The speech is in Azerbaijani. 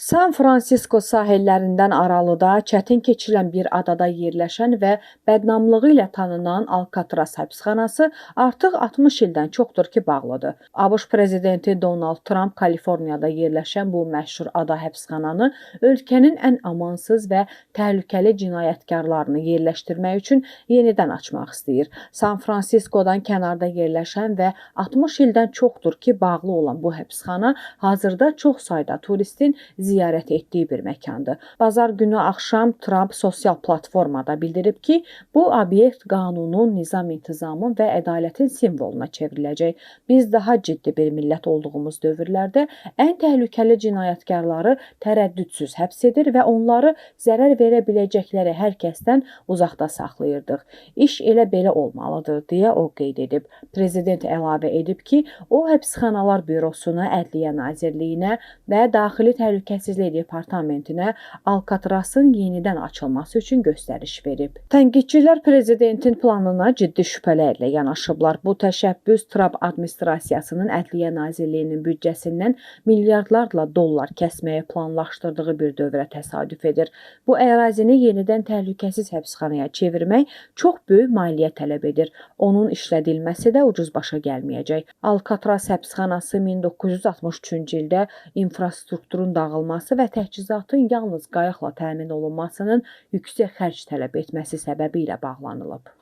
San Fransisko sahillərindən aralıda çətin keçirilən bir adada yerləşən və bədnamlığı ilə tanınan Alkatraz həbsxanası artıq 60 ildən çoxdur ki, bağlıdır. ABŞ prezidenti Donald Trump Kaliforniyada yerləşən bu məşhur ada həbsxananı ölkənin ən amansız və təhlükəli cinayətkarlarını yerləşdirmək üçün yenidən açmaq istəyir. San Fransiskodan kənarda yerləşən və 60 ildən çoxdur ki, bağlı olan bu həbsxana hazırda çox sayda turistin ziyarət etdiyi bir məkandır. Bazar günü axşam Trump sosial platformada bildirib ki, bu obyekt qanunun, nizam-intizamın və ədalətin simvoluna çevriləcək. Biz daha ciddi bir millət olduğumuz dövrlərdə ən təhlükəli cinayətkarları tərəddüdsüz həbs edir və onları zərər verə biləcəkləri hər kəsdən uzaqda saxlayırdıq. İş elə belə olmalıdır, deyə o qeyd edib. Prezident əlavə edib ki, o həbsxanalar bürosuna, Ədliyyə Nazirliyinə və Daxili Təhlükəsizlik Departamentinə Alkatrazın yenidən açılması üçün göstəriş verib. Tənqidçilər prezidentin planına ciddi şübhələrlə yanaşıblar. Bu təşəbbüs Trump administrasiyasının Ədliyyə Nazirliyinin büdcəsindən milyardlarla dollar kəsməyi planlaşdırdığı bir dövrə təsadüf edir. Bu ərazini yenidən təhlükəsiz həbsxanaya çevirmək çox böyük maliyyə tələb edir. Onun işlədilməsi də ucuz başa gəlməyəcək. Alkatraz həbsxanası 1963-cü ildə infrastrukturun dağılması və təchizatın yalnız qayıqla təmin olunmasının yüksək xərc tələb etməsi səbəbilə bağlanılıb.